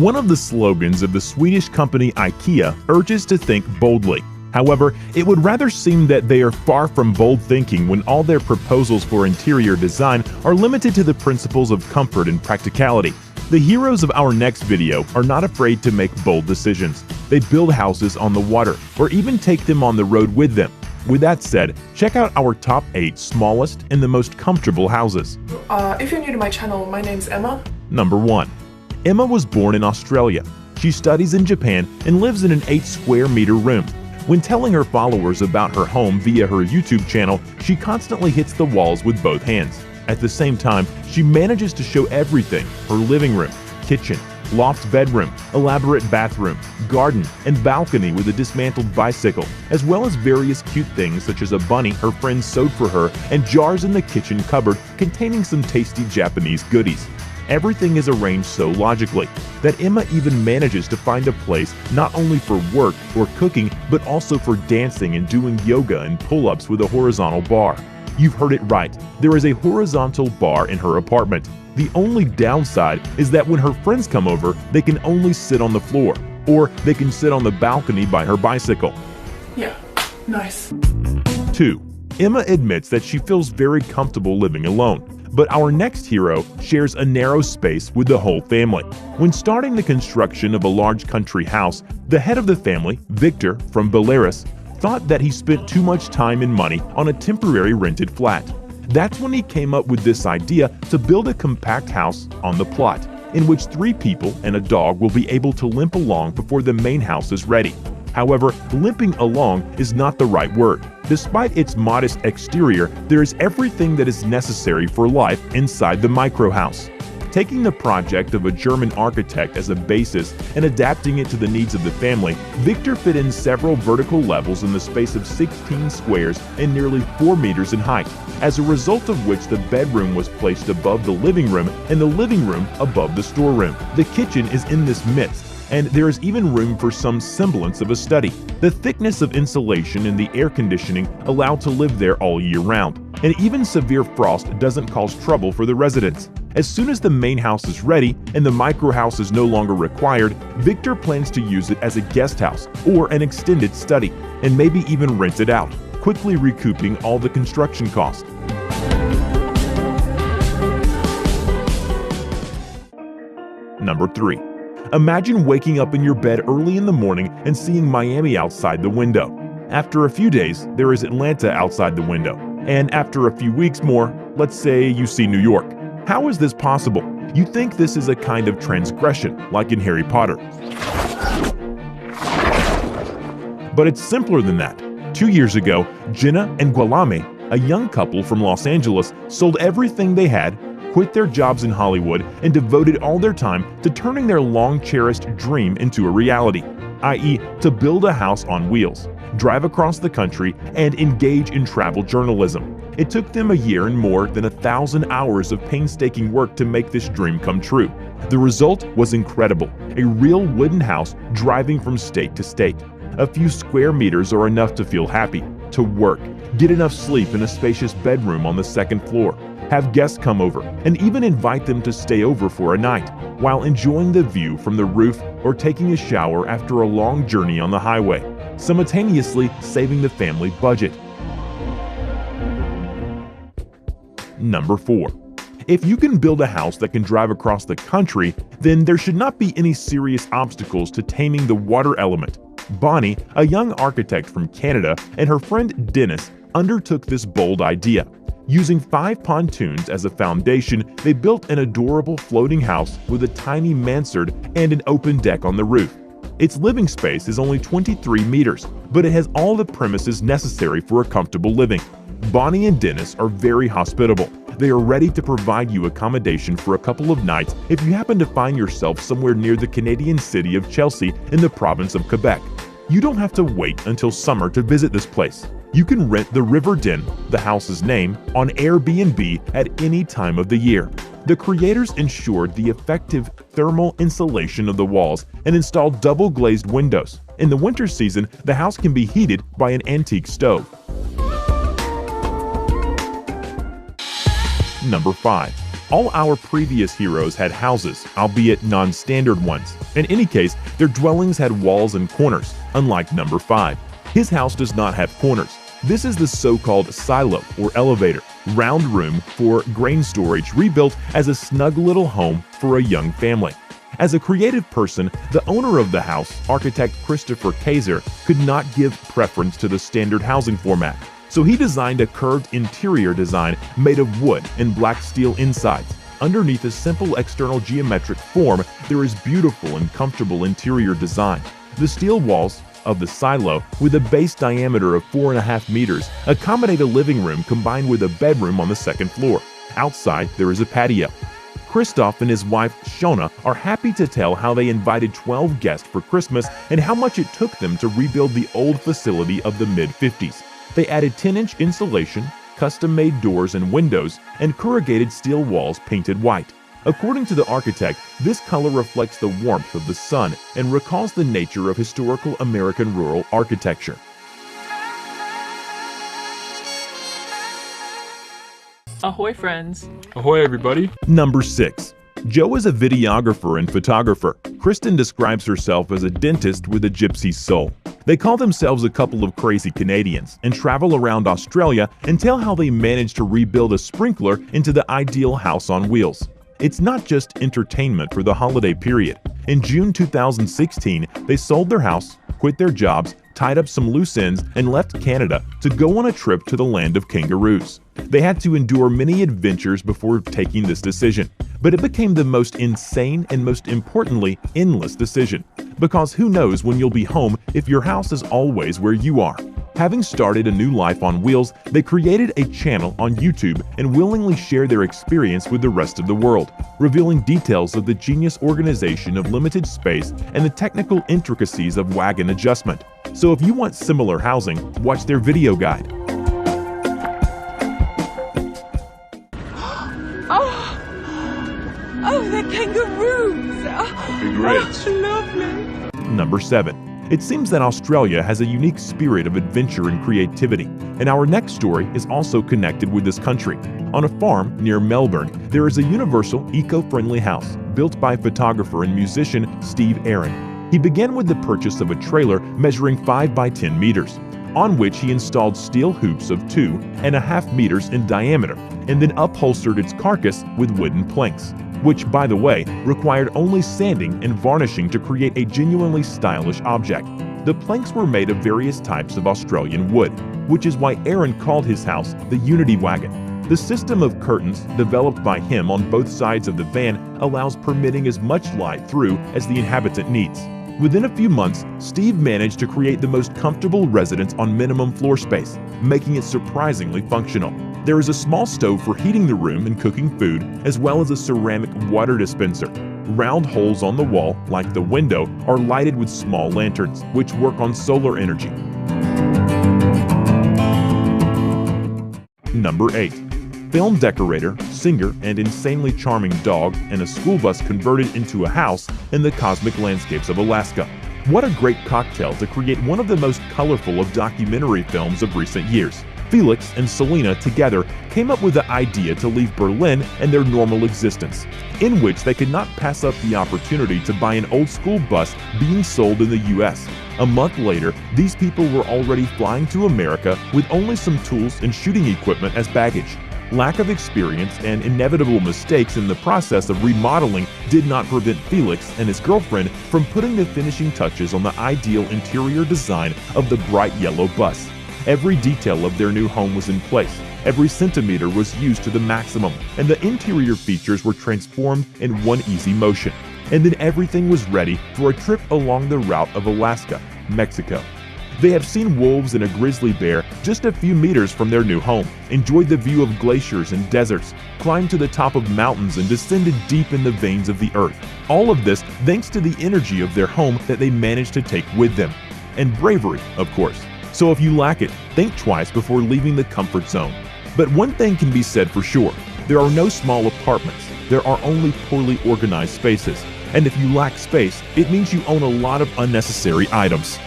One of the slogans of the Swedish company IKEA urges to think boldly. However, it would rather seem that they are far from bold thinking when all their proposals for interior design are limited to the principles of comfort and practicality. The heroes of our next video are not afraid to make bold decisions. They build houses on the water, or even take them on the road with them. With that said, check out our top 8 smallest and the most comfortable houses. If you're new to my channel, my name's Emma. Number 1. Emma was born in Australia. She studies in Japan and lives in an 8 square meter room. When telling her followers about her home via her YouTube channel, she constantly hits the walls with both hands. At the same time, she manages to show everything: her living room, kitchen, loft bedroom, elaborate bathroom, garden, and balcony with a dismantled bicycle, as well as various cute things such as a bunny her friend sewed for her and jars in the kitchen cupboard containing some tasty Japanese goodies. Everything is arranged so logically that Emma even manages to find a place not only for work or cooking, but also for dancing and doing yoga and pull-ups with a horizontal bar. You've heard it right, there is a horizontal bar in her apartment. The only downside is that when her friends come over, they can only sit on the floor, or they can sit on the balcony by her bicycle. Yeah, nice. 2. Emma admits that she feels very comfortable living alone. But our next hero shares a narrow space with the whole family. When starting the construction of a large country house, the head of the family, Victor from Belarus, thought that he spent too much time and money on a temporary rented flat. That's when he came up with this idea to build a compact house on the plot, in which 3 people and a dog will be able to limp along before the main house is ready. However, limping along is not the right word. Despite its modest exterior, there is everything that is necessary for life inside the micro house. Taking the project of a German architect as a basis and adapting it to the needs of the family, Victor fit in several vertical levels in the space of 16 squares and nearly 4 meters in height, as a result of which the bedroom was placed above the living room and the living room above the storeroom. The kitchen is in this midst, and there is even room for some semblance of a study. The thickness of insulation and the air conditioning allow to live there all year round, and even severe frost doesn't cause trouble for the residents. As soon as the main house is ready and the micro house is no longer required, Victor plans to use it as a guest house or an extended study, and maybe even rent it out, quickly recouping all the construction costs. Number 3. Imagine waking up in your bed early in the morning and seeing Miami outside the window. After a few days, there is Atlanta outside the window. And after a few weeks more, let's say you see New York. How is this possible? You think this is a kind of transgression, like in Harry Potter. But it's simpler than that. 2 years ago, Jenna and Gualame, a young couple from Los Angeles, sold everything they had, quit their jobs in Hollywood, and devoted all their time to turning their long-cherished dream into a reality, i.e., to build a house on wheels, drive across the country, and engage in travel journalism. It took them a year and more than 1,000 hours of painstaking work to make this dream come true. The result was incredible, a real wooden house driving from state to state. A few square meters are enough to feel happy, to work, get enough sleep in a spacious bedroom on the 2nd floor, have guests come over, and even invite them to stay over for a night, while enjoying the view from the roof or taking a shower after a long journey on the highway, simultaneously saving the family budget. Number 4. If you can build a house that can drive across the country, then there should not be any serious obstacles to taming the water element. Bonnie, a young architect from Canada, and her friend Dennis undertook this bold idea. Using 5 pontoons as a foundation, they built an adorable floating house with a tiny mansard and an open deck on the roof. Its living space is only 23 meters, but it has all the premises necessary for a comfortable living. Bonnie and Dennis are very hospitable. They are ready to provide you accommodation for a couple of nights if you happen to find yourself somewhere near the Canadian city of Chelsea in the province of Quebec. You don't have to wait until summer to visit this place. You can rent the River Den, the house's name, on Airbnb at any time of the year. The creators ensured the effective thermal insulation of the walls and installed double-glazed windows. In the winter season, the house can be heated by an antique stove. Number 5. All our previous heroes had houses, albeit non-standard ones. In any case, their dwellings had walls and corners, unlike number 5. His house does not have corners. This is the so-called silo or elevator, round room for grain storage rebuilt as a snug little home for a young family. As a creative person, the owner of the house, architect Christopher Kaiser, could not give preference to the standard housing format. So he designed a curved interior design made of wood and black steel insides. Underneath a simple external geometric form, there is beautiful and comfortable interior design. The steel walls of the silo, with a base diameter of 4.5 meters, accommodate a living room combined with a bedroom on the second floor. Outside, there is a patio. Christoph and his wife Shona are happy to tell how they invited 12 guests for Christmas and how much it took them to rebuild the old facility of the mid-50s. They added 10-inch insulation, custom-made doors and windows, and corrugated steel walls painted white. According to the architect, this color reflects the warmth of the sun and recalls the nature of historical American rural architecture. Ahoy, friends. Ahoy, everybody. Number 6. Joe is a videographer and photographer. Kristen describes herself as a dentist with a gypsy soul. They call themselves a couple of crazy Canadians and travel around Australia and tell how they managed to rebuild a sprinkler into the ideal house on wheels. It's not just entertainment for the holiday period. In June 2016, they sold their house, quit their jobs, tied up some loose ends, and left Canada to go on a trip to the land of kangaroos. They had to endure many adventures before taking this decision, but it became the most insane and most importantly, endless decision. Because who knows when you'll be home if your house is always where you are. Having started a new life on wheels, they created a channel on YouTube and willingly share their experience with the rest of the world, revealing details of the genius organization of limited space and the technical intricacies of wagon adjustment. So if you want similar housing, watch their video guide. Oh, they're kangaroos! Congrats. Oh, lovely! Number 7. It seems that Australia has a unique spirit of adventure and creativity, and our next story is also connected with this country. On a farm near Melbourne, there is a universal, eco-friendly house built by photographer and musician Steve Aaron. He began with the purchase of a trailer measuring 5 by 10 meters, on which he installed steel hoops of 2.5 meters in diameter, and then upholstered its carcass with wooden planks, which, by the way, required only sanding and varnishing to create a genuinely stylish object. The planks were made of various types of Australian wood, which is why Aaron called his house the Unity Wagon. The system of curtains developed by him on both sides of the van allows permitting as much light through as the inhabitant needs. Within a few months, Steve managed to create the most comfortable residence on minimum floor space, making it surprisingly functional. There is a small stove for heating the room and cooking food, as well as a ceramic water dispenser. Round holes on the wall, like the window, are lighted with small lanterns, which work on solar energy. Number 8. Film decorator, singer, and insanely charming dog and a school bus converted into a house in the cosmic landscapes of Alaska. What a great cocktail to create one of the most colorful of documentary films of recent years. Felix and Selena together came up with the idea to leave Berlin and their normal existence, in which they could not pass up the opportunity to buy an old school bus being sold in the US. A month later, these people were already flying to America with only some tools and shooting equipment as baggage. Lack of experience and inevitable mistakes in the process of remodeling did not prevent Felix and his girlfriend from putting the finishing touches on the ideal interior design of the bright yellow bus. Every detail of their new home was in place, every centimeter was used to the maximum, and the interior features were transformed in one easy motion. And then everything was ready for a trip along the route of Alaska, Mexico. They have seen wolves and a grizzly bear just a few meters from their new home, enjoyed the view of glaciers and deserts, climbed to the top of mountains and descended deep in the veins of the earth. All of this thanks to the energy of their home that they managed to take with them. And bravery, of course. So if you lack it, think twice before leaving the comfort zone. But one thing can be said for sure, there are no small apartments, there are only poorly organized spaces. And if you lack space, it means you own a lot of unnecessary items.